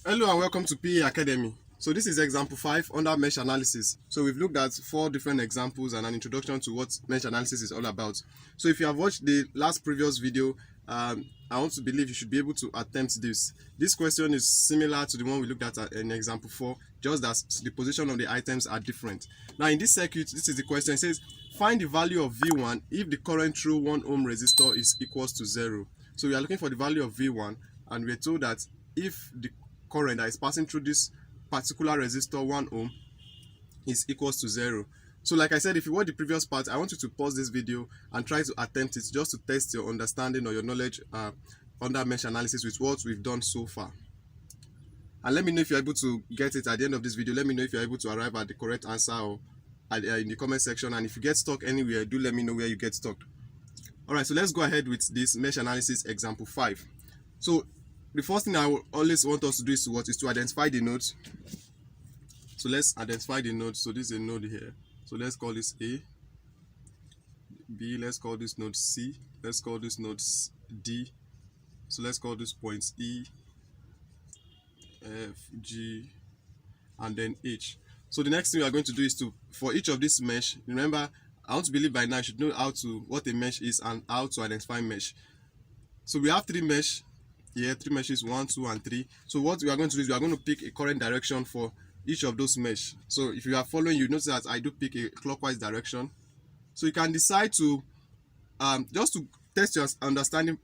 Hello and welcome to PA Academy. So this is example 5 under mesh analysis. So we've looked at 4 different examples and an introduction to what mesh analysis is all about. So if you have watched the last previous video, I want to believe you should be able to attempt this. This question is similar to the one we looked at in example 4, just that the position of the items are different. Now in this circuit, this is the question. It says find the value of V1 if the current through 1 ohm resistor is equals to 0. So we are looking for the value of V1 and we're told that if the current that is passing through this particular resistor 1 ohm is equals to 0. So like I said, if you watch the previous part, I want you to pause this video and try to attempt it just to test your understanding or your knowledge under mesh analysis with what we've done so far. And let me know if you're able to get it at the end of this video. Let me know if you're able to arrive at the correct answer or in the comment section. And if you get stuck anywhere, do let me know where you get stuck. Alright, so let's go ahead with this mesh analysis example 5. So the first thing I will always want us to do is to identify the nodes. So let's identify the nodes. So this is a node here. So let's call this A, B, let's call this node C, let's call this node D. So let's call this points E, F, G, and then H. So the next thing we are going to do is for each of this mesh, remember, I want to believe by now you should know what a mesh is and how to identify mesh. So we have 3 mesh here, 3 meshes, 1, 2, and 3. So what we are going to do is we are going to pick a current direction for each of those mesh. So if you are following, you notice that I do pick a clockwise direction. So you can decide to just to test your understanding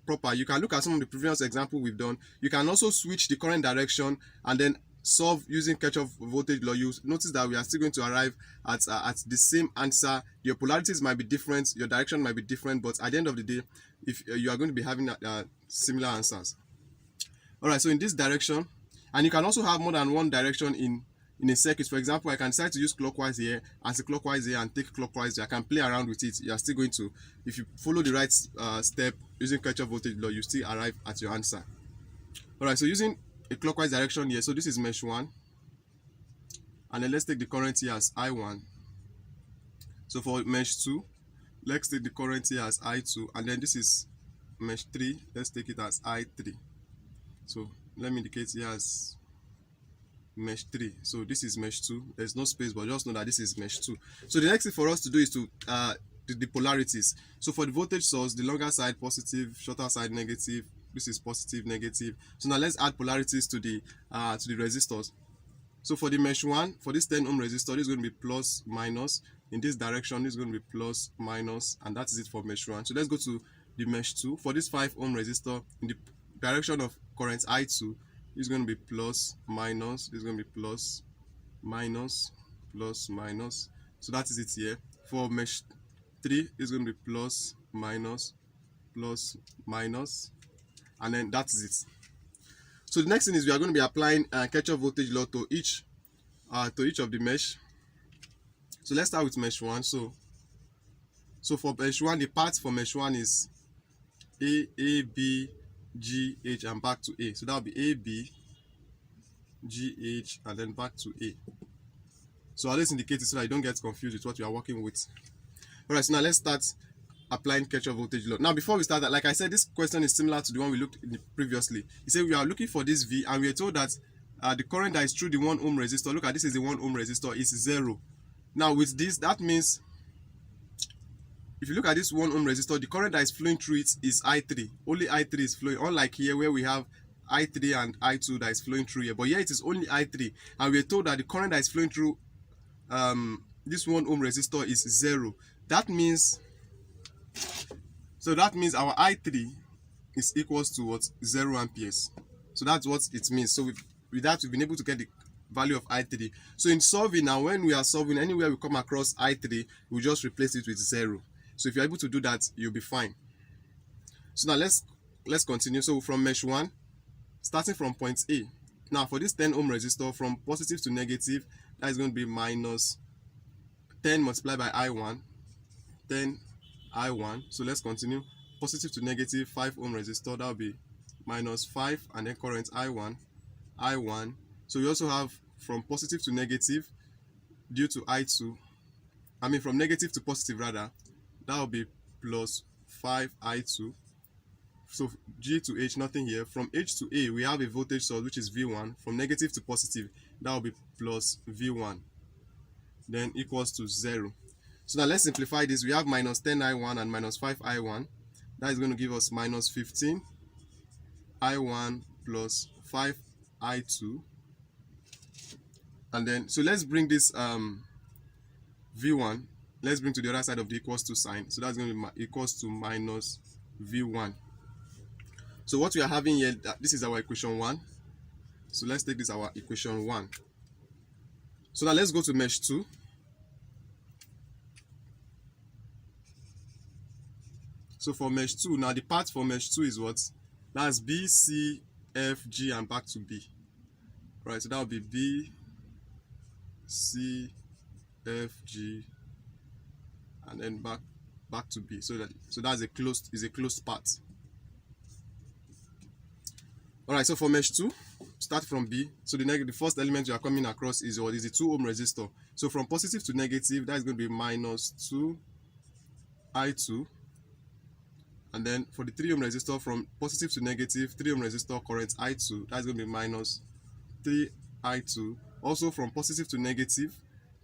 proper. You can look at some of the previous example we've done. You can also switch the current direction and then solve using Kirchhoff voltage law. You notice that we are still going to arrive at the same answer. Your polarities might be different, your direction might be different, but at the end of the day, if you are going to be having similar answers. All right, so in this direction, and you can also have more than one direction in a circuit. For example, I can decide to use clockwise here, anti-clockwise here, and take clockwise here. I can play around with it. You are still going to, if you follow the right step using Kirchhoff voltage law, you still arrive at your answer. All right, so using a clockwise direction here, so this is mesh 1, and then let's take the current here as I1. So for mesh 2, let's take the current here as I2, and then this is mesh 3, let's take it as I3. So let me indicate here as mesh 3. So this is mesh 2. There's no space, but just know that this is mesh 2. So the next thing for us to do is to the polarities. So for the voltage source, the longer side positive, shorter side negative. This is positive, negative. So now let's add polarities to the resistors. So for the mesh 1, for this 10 ohm resistor, this is going to be plus, minus. In this direction, this is going to be plus, minus, and that is it for mesh 1. So let's go to the mesh 2. For this 5 ohm resistor, in the direction of current I2, this is going to be plus, minus. This is going to be plus, minus, plus, minus. So that is it here. For mesh 3, it's going to be plus, minus, and then that is it. So the next thing is we are going to be applying Kirchhoff voltage law to each of the mesh. So let's start with mesh 1. So for mesh 1, the path for mesh 1 is A, B, G, H, and back to A. So that will be A, B, G, H, and then back to A. So I'll just indicate it so that you don't get confused with what you are working with. All right, so now let's start applying Kirchhoff voltage law. Now before we start that, like I said, this question is similar to the one we looked at previously. He said we are looking for this V, and we are told that the current that is through the 1 ohm resistor, look at this, is the 1 ohm resistor, is 0. Now with this, that means if you look at this 1 ohm resistor, the current that is flowing through it is I3. Only I3 is flowing, unlike here where we have I3 and I2 that is flowing through here. But here it is only I3, and we are told that the current that is flowing through this 1 ohm resistor is 0. That means our I3 is equals to what? 0 amperes. So that's what it means. So with that, we've been able to get the value of I3. So in solving now, when we are solving, anywhere we come across I3, we just replace it with 0. So if you're able to do that, you'll be fine. So now let's continue. So from mesh 1, starting from point A. Now for this 10 ohm resistor, from positive to negative, that is going to be minus 10 multiplied by I1, 10 I1. So let's continue. Positive to negative, 5 ohm resistor, that will be minus 5, and then current I1. So we also have from positive to negative due to I2, from negative to positive rather, that will be plus 5 I2 So G to H, nothing here. From H to A, we have a voltage source, which is V1. From negative to positive, that will be plus V1, then equals to 0. So now let's simplify this. We have minus 10I1 and minus 5I1. That is going to give us minus 15I1 plus 5I2. And then, so let's bring this V1, let's bring to the other side of the equals to sign. So that's going to be equals to minus V1. So what we are having here, this is our equation 1. So let's take this our equation 1. So now let's go to mesh 2. So for mesh 2, now the path for mesh 2 is what? That's B, C, F, G, and back to B. Right, so that will be B, C, F, G, and then back to B. So that's a closed path. Alright, so for mesh 2, start from B. So the first element you are coming across is what is the 2 ohm resistor. So from positive to negative, that is going to be minus 2I2. And then for the 3 ohm resistor, from positive to negative, 3 ohm resistor current I2, that's going to be minus 3I2. Also from positive to negative,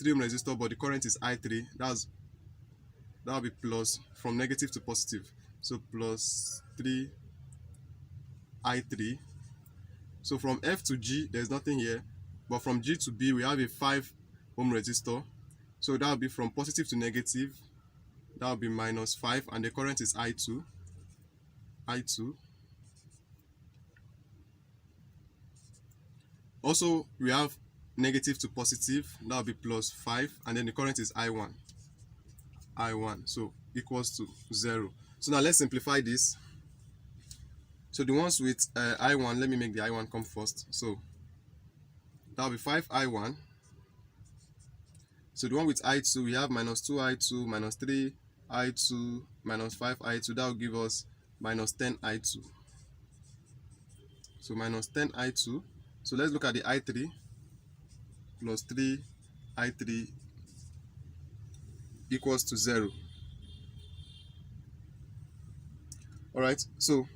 3 ohm resistor, but the current is I3, that'll be plus from negative to positive. So plus 3I3. So from F to G, there's nothing here, but from G to B, we have a 5 ohm resistor. So that will be from positive to negative, that will be minus 5, and the current is I2. Also, we have negative to positive, that will be plus 5, and then the current is I1, so equals to 0. So now let's simplify this. So the ones with I1, let me make the I1 come first. So that will be 5I1. So the one with I2, we have minus 2I2, minus 3I2, minus 5I2. That will give us minus 10I2. So minus 10I2. So let's look at the I3. Plus 3I3 equals to 0. Alright, so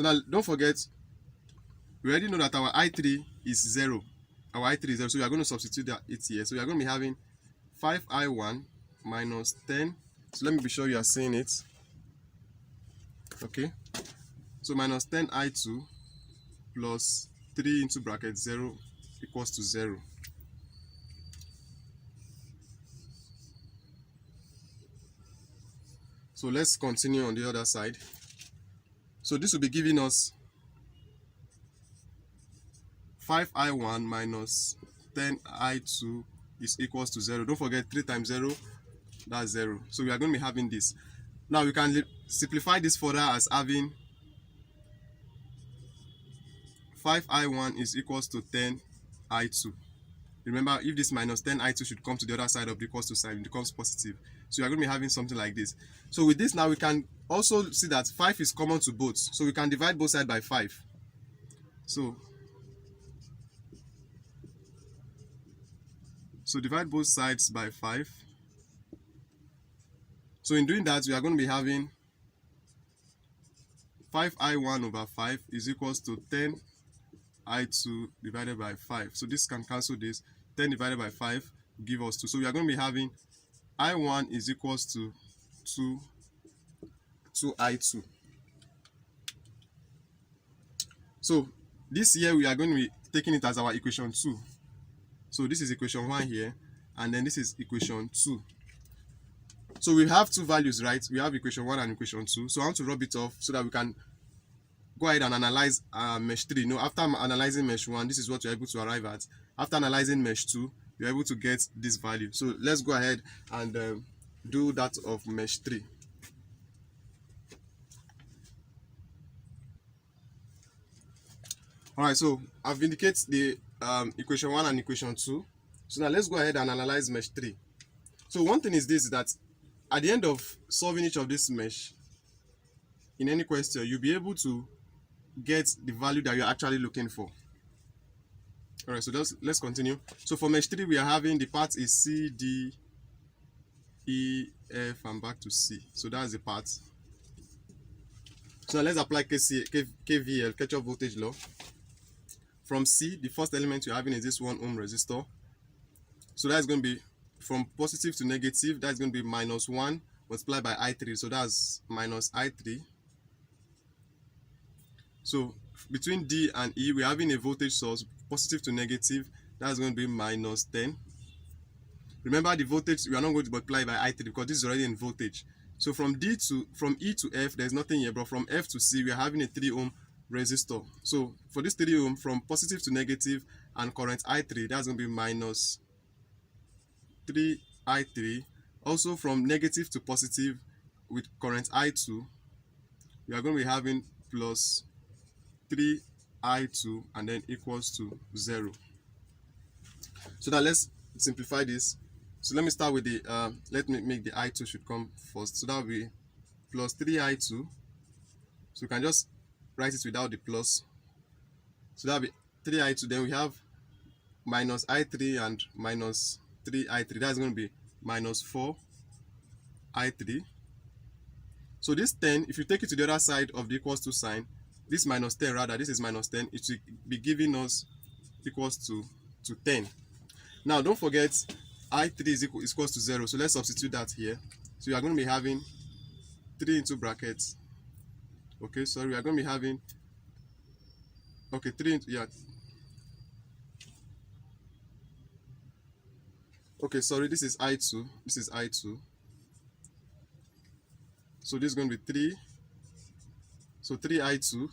now don't forget, we already know that our I3 is 0. Our I3 is 0, so we are going to substitute it here. So we are going to be having 5I1 minus 10. So let me be sure you are seeing it. Okay. So minus 10I2 plus 3 into bracket 0 equals to 0. So let's continue on the other side. So this will be giving us 5I1 minus 10I2 is equals to 0. Don't forget 3 times 0, that's 0. So we are going to be having this. Now we can simplify this further as having 5I1 is equals to 10I2. Remember, if this minus 10I2 should come to the other side of the equals to sign, it becomes positive. So we are going to be having something like this. So with this now, we can also see that 5 is common to both. So we can divide both sides by 5. So divide both sides by 5. So in doing that, we are going to be having 5I1 over 5 is equals to 10I2 divided by 5. So this can cancel this. 10 divided by 5 give us 2. So we are going to be having I1 is equals to 2I2. So this here we are going to be taking it as our equation 2. So this is equation 1 here, and then this is equation 2. So we have two values, right? We have equation 1 and equation 2. So I want to rub it off so that we can go ahead and analyze mesh 3. No, after analyzing mesh 1, this is what you're able to arrive at. After analyzing mesh 2, you're able to get this value. So let's go ahead and do that of mesh 3. Alright, so I've indicated the equation 1 and equation 2. So now let's go ahead and analyze mesh 3. So one thing is this, that at the end of solving each of this mesh, in any question, you'll be able to get the value that you're actually looking for. Alright, so let's continue. So for mesh 3, we are having the part is C, D, E, F, and back to C. So that's the part. So now let's apply KVL, Kirchhoff voltage law. From C, the first element you're having is this 1 ohm resistor. So that's going to be from positive to negative, that's going to be minus 1 multiplied by I3. So that's minus I3. So between D and E, we're having a voltage source, positive to negative, that's going to be minus 10. Remember the voltage, we are not going to multiply by I3 because this is already in voltage. So from E to F, there's nothing here, but from F to C, we are having a 3 ohm resistor. So for this 3 ohm, from positive to negative and current I3, that's going to be minus 3 I3. Also from negative to positive with current I2, we are going to be having plus 3 I2 and then equals to 0. So now let's simplify this. So let me start with the, let me make the I2 should come first. So that will be plus 3 I2. So you can just write it without the plus. So that will be 3 I2. Then we have minus I3 and minus 3 I3. That's going to be minus 4 I3. So this 10, if you take it to the other side of the equals to sign, this minus 10 rather, this is minus 10, it will be giving us equals to 10. Now don't forget, I3 is equals to 0, so let's substitute that here. So you are going to be having 3 into brackets. Okay, sorry, we are going to be having, okay, 3 into, yeah. Okay, sorry, this is I2, this is I2. So this is going to be 3, so 3 I2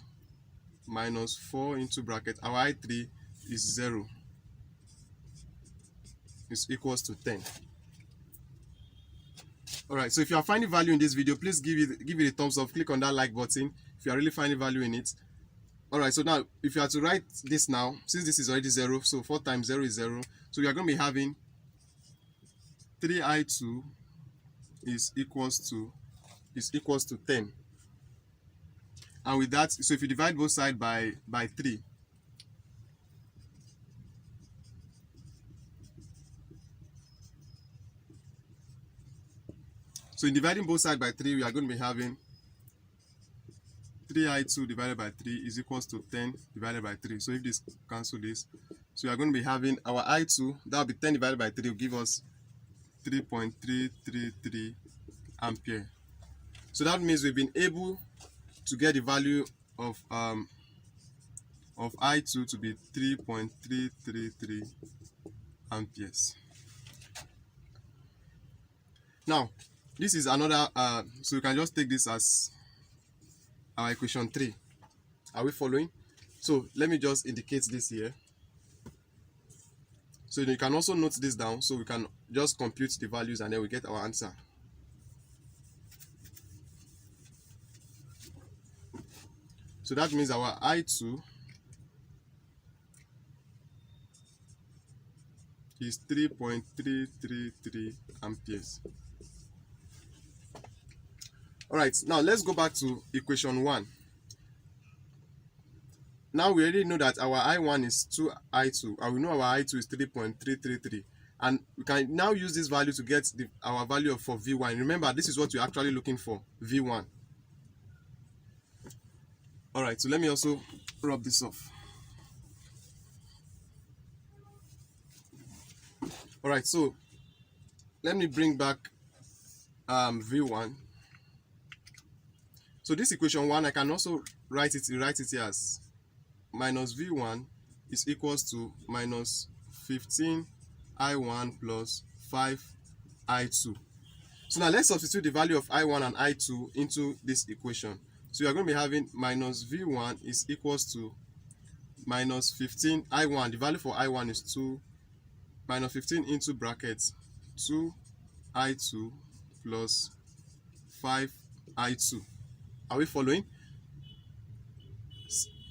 minus 4 into bracket, our I3 is 0. Is equals to 10. Alright, so if you are finding value in this video, please give it a thumbs up, click on that like button if you are really finding value in it. Alright, so now if you are to write this now, since this is already 0, so 4 times 0 is 0, so we are going to be having 3I2 is equals to 10. And with that, so if you divide both sides by 3, so in dividing both sides by 3, we are going to be having 3I2 divided by 3 is equals to 10 divided by 3. So if this cancel this, so we are going to be having our I2, that will be 10 divided by 3 will give us 3.333 ampere. So that means we've been able to get the value of I2 to be 3.333 amperes. Now, this is another, so you can just take this as our equation 3. Are we following? So let me just indicate this here. So you can also note this down, so we can just compute the values and then we get our answer. So that means our I2 is 3.333 amperes. Alright, now let's go back to equation 1. Now we already know that our I1 is 2I2 and we know our I2 is 3.333, and we can now use this value to get our value for V1. Remember, this is what we're actually looking for, V1. Alright, so let me also rub this off. Alright, so let me bring back V1. So this equation 1, I can also write it here as minus V1 is equals to minus 15 I1 plus 5 I2. So now let's substitute the value of I1 and I2 into this equation. So we are going to be having minus V1 is equals to minus 15 I1. The value for I1 is 2, minus 15 into brackets 2 I2 plus 5 I2. Are we following?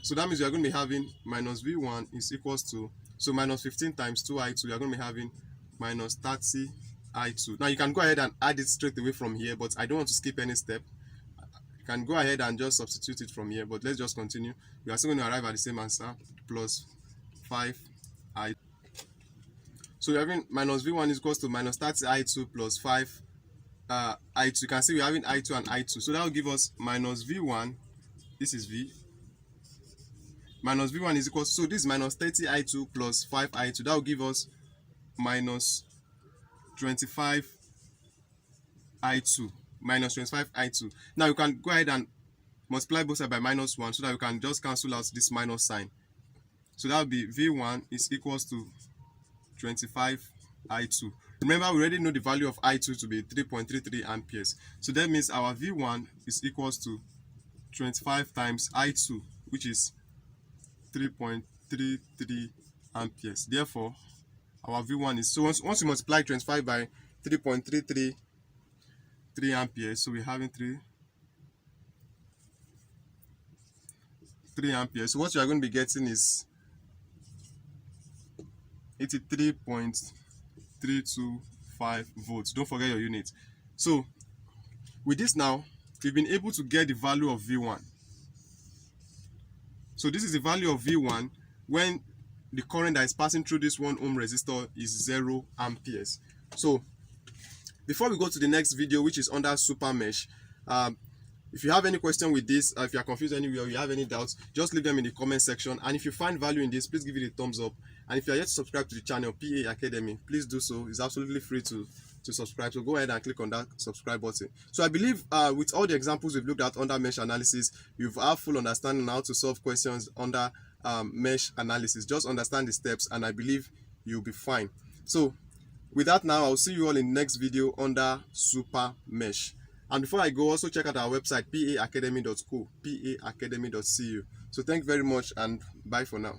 So that means we are going to be having minus V1 is equals to, so minus 15 times 2I2, we are going to be having minus 30 I2. Now you can go ahead and add it straight away from here, but I don't want to skip any step. You can go ahead and just substitute it from here, but let's just continue. We are still going to arrive at the same answer, plus 5 I2. So we are having minus V1 is equals to minus 30 I2 plus 5 I2. You can see we're having I2 and I2. So that will give us minus V1. This is V. Minus V1 is equal to, so this is minus 30 I2 plus 5 I2. That will give us minus 25 I2. Minus 25 I2. Now you can go ahead and multiply both sides by minus 1 so that you can just cancel out this minus sign. So that will be V1 is equals to 25 I2. Remember, we already know the value of I2 to be 3.33 amperes. So that means our V1 is equals to 25 times I2, which is 3.33 amperes. Therefore, our V1 is, so once you multiply 25 by 3.33 amperes, so we're having 3 amperes. So what you are going to be getting is 83.325 volts. Don't forget your unit. So with this now, we've been able to get the value of V1. So this is the value of V1 when the current that is passing through this 1 ohm resistor is 0 amperes. So before we go to the next video, which is under super mesh, if you have any question with this, if you are confused anywhere or you have any doubts, just leave them in the comment section. And if you find value in this, please give it a thumbs up. And if you are yet to subscribe to the channel PA Academy, please do so. It's absolutely free to subscribe. So go ahead and click on that subscribe button. So I believe with all the examples we've looked at under mesh analysis, you've have full understanding on how to solve questions under mesh analysis. Just understand the steps and I believe you'll be fine. So with that now, I'll see you all in the next video under super mesh. And before I go, also check out our website paacademy.co, paacademy.cu. So thank you very much and bye for now.